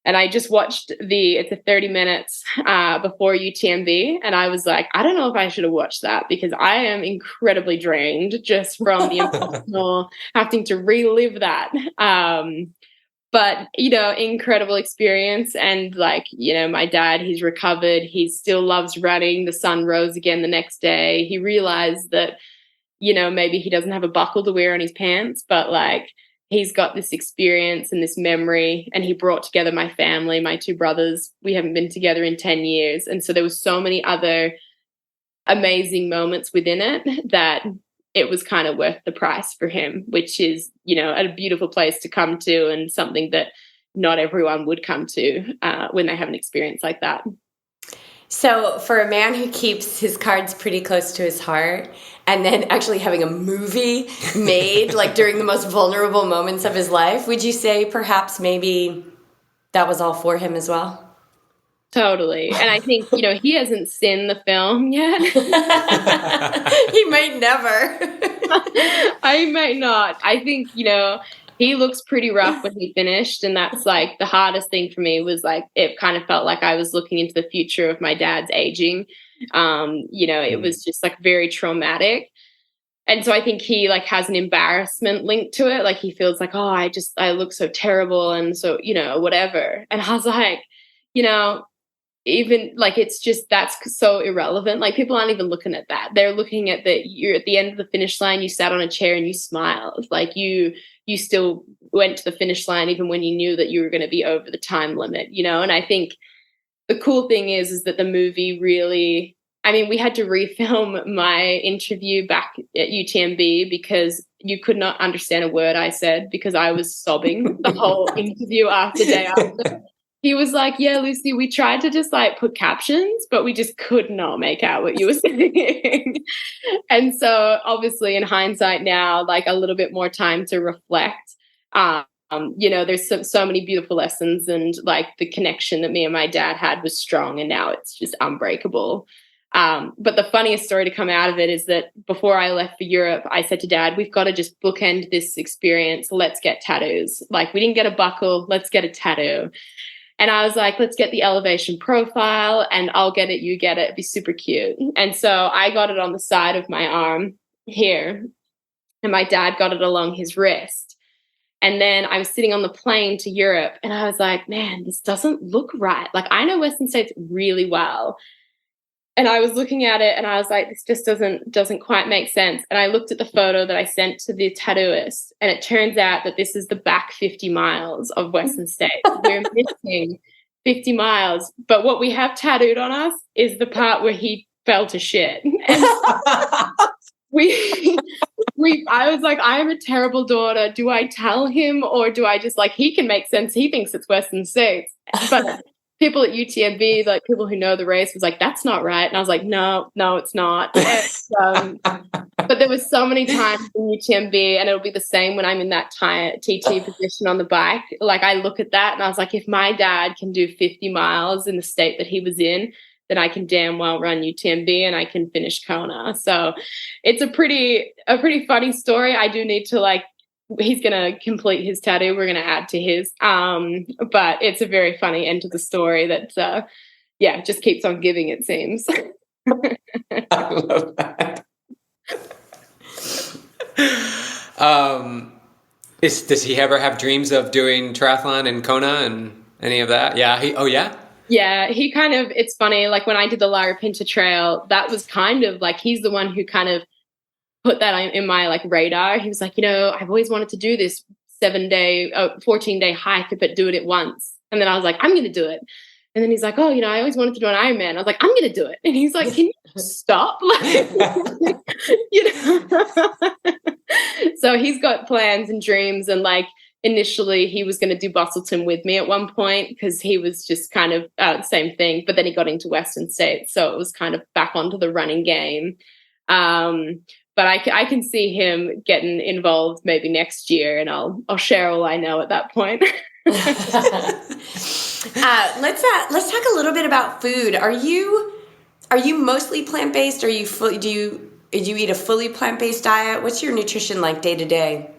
And I just watched it's a 30 minutes before UTMB. And I was like, I don't know if I should have watched that because I am incredibly drained just from the emotional having to relive that. But, incredible experience. And like, my dad, he's recovered. He still loves running. The sun rose again the next day. He realized that, maybe he doesn't have a buckle to wear on his pants, but like he's got this experience and this memory. And he brought together my family, my two brothers. We haven't been together in 10 years. And so there was so many other amazing moments within it that it was kind of worth the price for him, which is, a beautiful place to come to and something that not everyone would come to when they have an experience like that. So for a man who keeps his cards pretty close to his heart and then actually having a movie made like during the most vulnerable moments of his life, would you say perhaps maybe that was all for him as well? Totally. And I think, he hasn't seen the film yet. He might never. I might not. I think, he looks pretty rough when he finished. And that's like the hardest thing for me was like, it kind of felt like I was looking into the future of my dad's aging. It was just like very traumatic. And so I think he like has an embarrassment linked to it. Like he feels like, oh, I look so terrible. And so, whatever. And I was like, even like, it's just, that's so irrelevant. Like people aren't even looking at that. They're looking at that you're at the end of the finish line, you sat on a chair and you smiled. Like you still went to the finish line, even when you knew that you were going to be over the time limit, And I think the cool thing is that the movie really, we had to refilm my interview back at UTMB because you could not understand a word I said because I was sobbing the whole interview after day after. He was like, yeah, Lucy, we tried to just like put captions, but we just could not make out what you were saying. And so obviously in hindsight now, like a little bit more time to reflect, there's so many beautiful lessons and like the connection that me and my dad had was strong and now it's just unbreakable. But the funniest story to come out of it is that before I left for Europe, I said to Dad, we've got to just bookend this experience. Let's get tattoos. Like we didn't get a buckle. Let's get a tattoo. And I was like, let's get the elevation profile and I'll get it. You get it. It'd be super cute. And so I got it on the side of my arm here and my dad got it along his wrist. And then I was sitting on the plane to Europe and I was like, man, this doesn't look right. Like I know Western States really well. And I was looking at it and I was like, this just doesn't quite make sense. And I looked at the photo that I sent to the tattooist and it turns out that this is the back 50 miles of Western States. We're missing 50 miles. But what we have tattooed on us is the part where he fell to shit. And I was like, I am a terrible daughter. Do I tell him or do I just like, he can make sense. He thinks it's Western States. But people at UTMB, like people who know the race, was like, that's not right. And I was like, no, it's not. And, but there was so many times in UTMB, and it'll be the same when I'm in that TT position on the bike. Like I look at that and I was like, if my dad can do 50 miles in the state that he was in, then I can damn well run UTMB and I can finish Kona. So it's a pretty funny story. I do need to he's going to complete his tattoo. We're going to add to his. But it's a very funny end to the story that, just keeps on giving, it seems. I love that. Does he ever have dreams of doing triathlon in Kona and any of that? Yeah. Yeah, he kind of, it's funny, like when I did the Larapinta Trail, that was kind of like, he's the one who kind of put that in my like radar. He was like, I've always wanted to do this 14-day hike, but do it at once. And then I was like, I'm going to do it. And then he's like, oh, I always wanted to do an Ironman. I was like, I'm going to do it. And he's like, can you stop? So he's got plans and dreams. And like, initially he was going to do Bustleton with me at one point because he was just kind of the same thing. But then he got into Western States. So it was kind of back onto the running game. But I can see him getting involved maybe next year, and I'll share all I know at that point. Let's talk a little bit about food. Are you mostly plant-based? Do you eat a fully plant-based diet? What's your nutrition like day to day?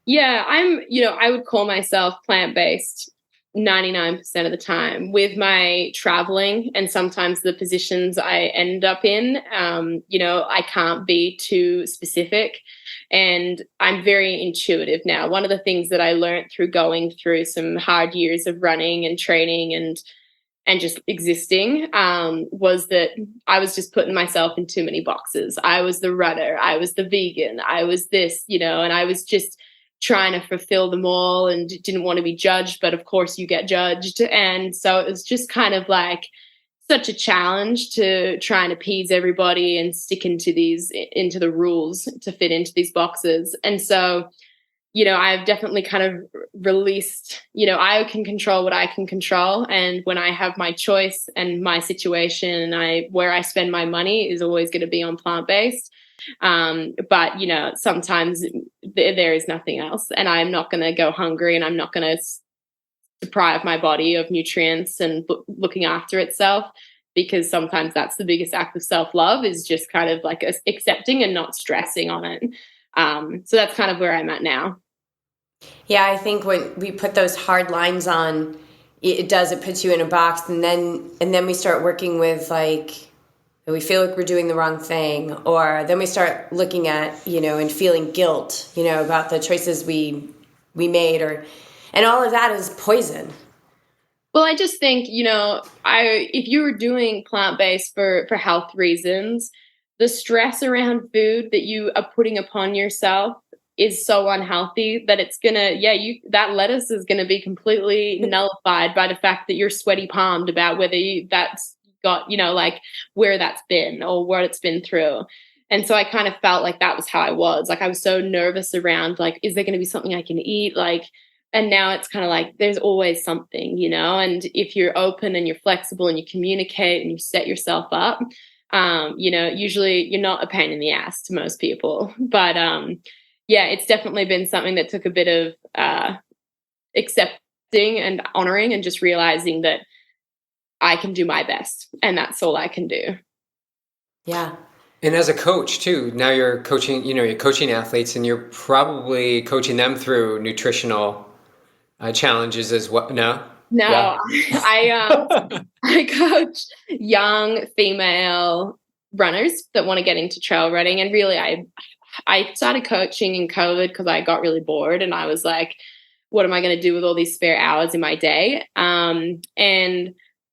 Yeah, I would call myself plant-based 99% of the time. With my traveling and sometimes the positions I end up in, I can't be too specific, and I'm very intuitive now. One of the things that I learned through going through some hard years of running and training and just existing was that I was just putting myself in too many boxes. I was the runner, I was the vegan, I was this, and I was just trying to fulfill them all and didn't want to be judged, but of course you get judged. And so it was just kind of like such a challenge to try and appease everybody and stick into the rules to fit into these boxes. And so, I've definitely kind of released, I can control what I can control. And when I have my choice and my situation and where I spend my money is always going to be on plant-based. But sometimes there is nothing else, and I'm not going to go hungry, and I'm not going to deprive my body of nutrients and looking after itself, because sometimes that's the biggest act of self-love, is just kind of like accepting and not stressing on it. So that's kind of where I'm at now. Yeah, I think when we put those hard lines on, it puts you in a box, and then we start working with like, we feel like we're doing the wrong thing, or then we start looking at, and feeling guilt, about the choices we made, and all of that is poison. Well, I just think, if you were doing plant-based for health reasons, the stress around food that you are putting upon yourself is so unhealthy that it's gonna, that lettuce is gonna be completely nullified by the fact that you're sweaty palmed about whether that's got, like where that's been or what it's been through. And so I kind of felt like that was how I was. Like I was so nervous around, like, is there going to be something I can eat? Like, and now it's kind of like, there's always something, and if you're open and you're flexible and you communicate and you set yourself up, usually you're not a pain in the ass to most people. But it's definitely been something that took a bit of accepting and honoring and just realizing that I can do my best and that's all I can do. Yeah. And as a coach too, now you're coaching, you're coaching athletes and you're probably coaching them through nutritional challenges as well. No, yeah. I coach young female runners that want to get into trail running. And really I started coaching in COVID because I got really bored and I was like, what am I going to do with all these spare hours in my day? And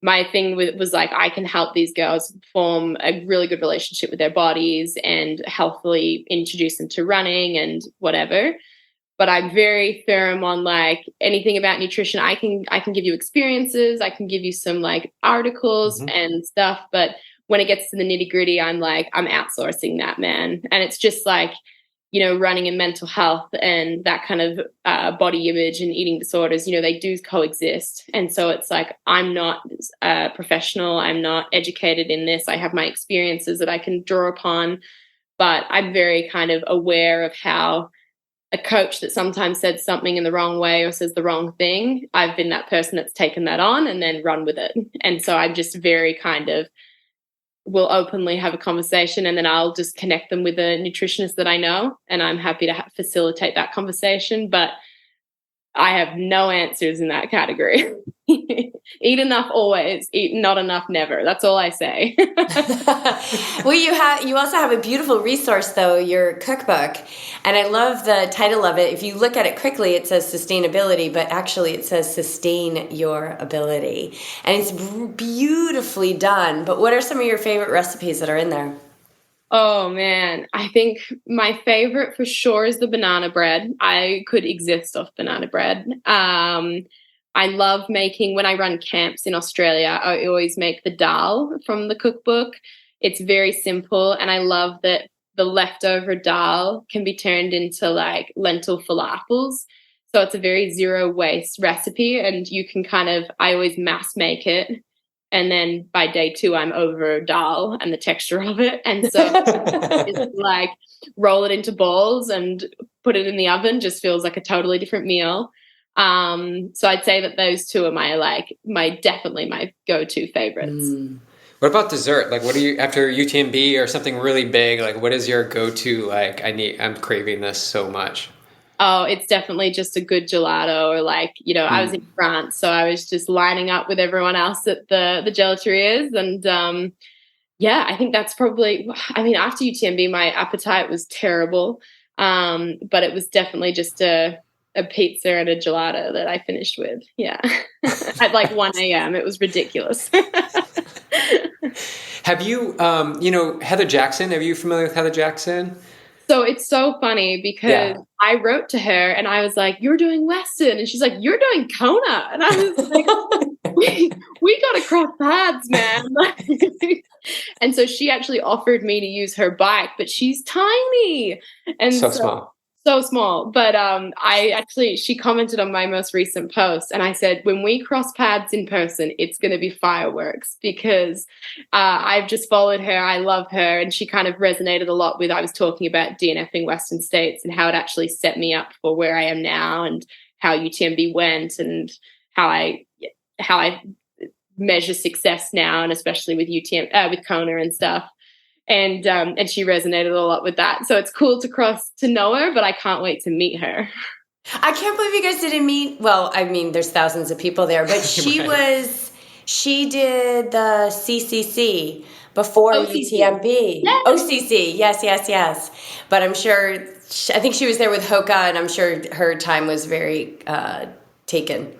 my thing was like, I can help these girls form a really good relationship with their bodies and healthily introduce them to running and whatever. But I'm very firm on like anything about nutrition. I can give you experiences. I can give you some like articles and stuff. But when it gets to the nitty gritty, I'm outsourcing that, man. And it's just like, running and mental health and that kind of body image and eating disorders, they do coexist. And so it's like, I'm not a professional. I'm not educated in this. I have my experiences that I can draw upon, but I'm very kind of aware of how a coach that sometimes said something in the wrong way or says the wrong thing, I've been that person that's taken that on and then run with it. And so I'm just very kind of will openly have a conversation and then I'll just connect them with a nutritionist that I know and I'm happy to facilitate that conversation. But I have no answers in that category. Eat enough always, eat not enough never. That's all I say. Well, you also have a beautiful resource though, your cookbook. And I love the title of it. If you look at it quickly, it says sustainability, but actually it says sustain your ability. And it's beautifully done. But what are some of your favorite recipes that are in there? Oh man, I think my favorite for sure is the banana bread. I could exist off banana bread. I love making, when I run camps in Australia, I always make the dal from the cookbook. It's very simple. And I love that the leftover dal can be turned into like lentil falafels. So it's a very zero waste recipe. And you can I always mass make it. And then by day 2, I'm over dal and the texture of it. And so it's like roll it into balls and put it in the oven, just feels like a totally different meal. So I'd say that those two are definitely my go-to favorites. What about dessert? Like, what do you, after UTMB or something really big, like what is your go-to, like, I'm craving this so much? Oh, it's definitely just a good gelato or I was in France, so I was just lining up with everyone else at the gelaterias. And I think that's probably, after UTMB, my appetite was terrible. But it was definitely just a pizza and a gelato that I finished with. Yeah. At like 1 a.m. It was ridiculous. Have you, Heather Jackson, are you familiar with Heather Jackson? So it's so funny because I wrote to her and I was like, you're doing Western. And she's like, you're doing Kona. And I was like, we got to cross paths, man. And so she actually offered me to use her bike, but she's tiny. And so small. So small. But she commented on my most recent post and I said, when we cross paths in person, it's going to be fireworks because I've just followed her. I love her. And she kind of resonated a lot with, I was talking about DNFing Western States and how it actually set me up for where I am now and how UTMB went and I measure success now, and especially with with Kona and stuff. And she resonated a lot with that. So it's cool to know her, but I can't wait to meet her. I can't believe you guys didn't meet. Well, I mean, there's thousands of people there, but Right. she did the CCC before OCC. UTMB. Yeah. OCC, yes. But I'm sure, I think she was there with Hoka, and I'm sure her time was very taken.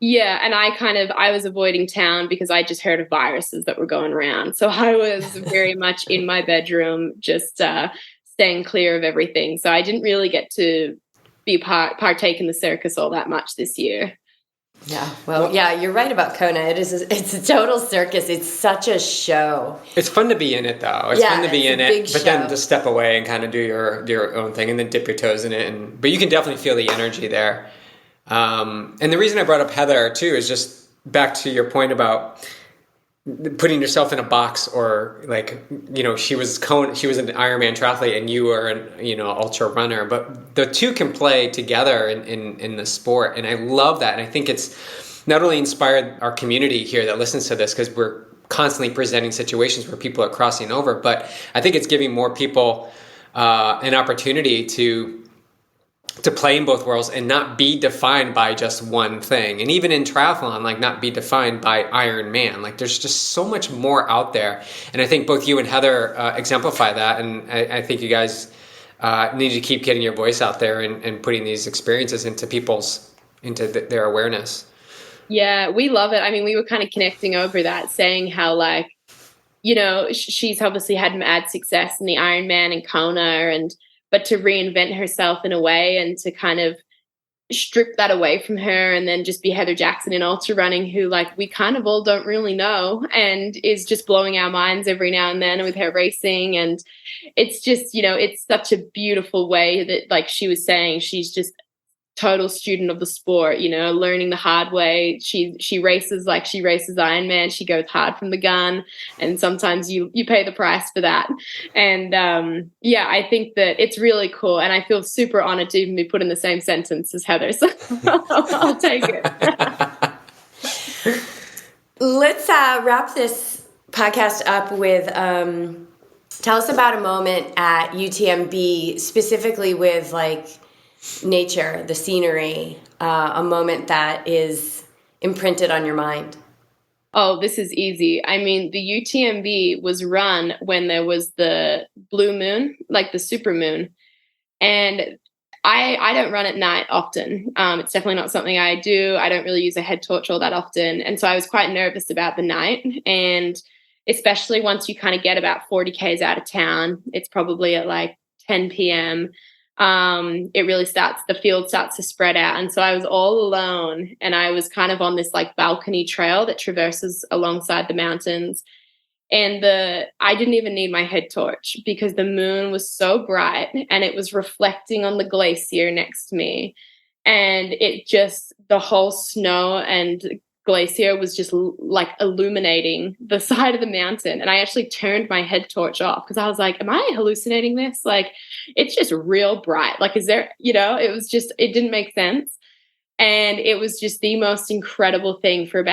Yeah, and I was avoiding town because I just heard of viruses that were going around. So I was very much in my bedroom, just staying clear of everything. So I didn't really get to partake in the circus all that much this year. Yeah, well, yeah, you're right about Kona. It's a total circus. It's such a show. It's fun to be in it, though. It's fun to be in it, but then to step away and kind of do your own thing, and then dip your toes in it. But you can definitely feel the energy there. And the reason I brought up Heather too is just back to your point about putting yourself in a box, or like, she was an Ironman triathlete and you were an ultra runner, but the two can play together in the sport, and I love that. And I think it's not only inspired our community here that listens to this, because we're constantly presenting situations where people are crossing over, but I think it's giving more people an opportunity to play in both worlds and not be defined by just one thing. And even in triathlon, like, not be defined by Ironman. Like, there's just so much more out there. And I think both you and Heather exemplify that. And I think you guys need to keep getting your voice out there and putting these experiences into their awareness. Yeah, we love it. I mean, we were kind of connecting over that, saying how, like, she's obviously had mad success in the Ironman and Kona, but to reinvent herself in a way and to kind of strip that away from her and then just be Heather Jackson in ultra running, who, like, we kind of all don't really know, and is just blowing our minds every now and then with her racing. And it's just, it's such a beautiful way that, like she was saying, she's just total student of the sport, learning the hard way. She races like she races Ironman. She goes hard from the gun, and sometimes you pay the price for that. And I think that it's really cool, and I feel super honored to even be put in the same sentence as Heather, so I'll take it. Let's wrap this podcast up with tell us about a moment at UTMB, specifically with, like, nature, the scenery, a moment that is imprinted on your mind. Oh, this is easy. I mean, the UTMB was run when there was the blue moon, like the super moon. And I don't run at night often. It's definitely not something I do. I don't really use a head torch all that often. And so I was quite nervous about the night. And especially once you kind of get about 40 Ks out of town, it's probably at like 10 p.m. The field starts to spread out. And so I was all alone, and I was kind of on this, like, balcony trail that traverses alongside the mountains. And I didn't even need my head torch because the moon was so bright and it was reflecting on the glacier next to me. And the whole snow and glacier was just like illuminating the side of the mountain. And I actually turned my head torch off because I was like, am I hallucinating this? Like, it's just real bright. Like, is there, it didn't make sense. And it was just the most incredible thing. For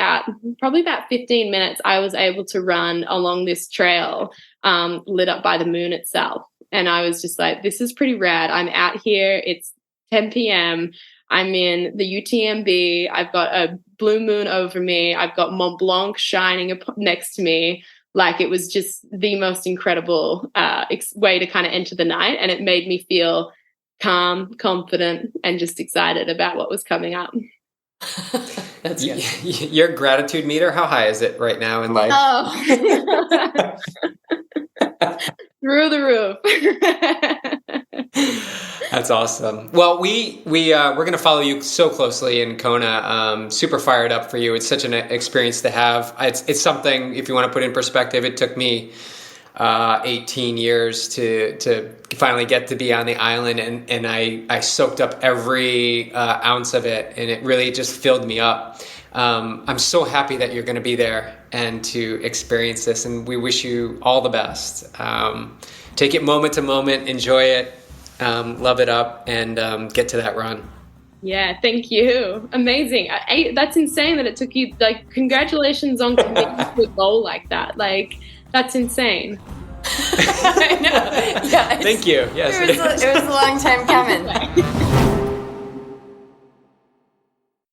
probably about 15 minutes, I was able to run along this trail lit up by the moon itself. And I was just like, this is pretty rad. I'm out here. It's 10 p.m. I'm in the UTMB. I've got a blue moon over me. I've got Mont Blanc shining next to me. Like, it was just the most incredible way to kind of enter the night. And it made me feel calm, confident, and just excited about what was coming up. That's good. Your gratitude meter, how high is it right now in life? Oh, through the roof. That's awesome. Well, we're going to follow you so closely in Kona. Super fired up for you. It's such an experience to have. It's something, if you want to put in perspective, it took me 18 years to finally get to be on the island, and I soaked up every ounce of it, and it really just filled me up. I'm so happy that you're going to be there and to experience this, and we wish you all the best. Take it moment to moment, enjoy it, love it up, and get to that run. Yeah, thank you. Amazing. That's insane that it took you, like, congratulations on committing to a goal like that. Like, that's insane. I know. Yeah, thank you. Yes, it was a long time coming.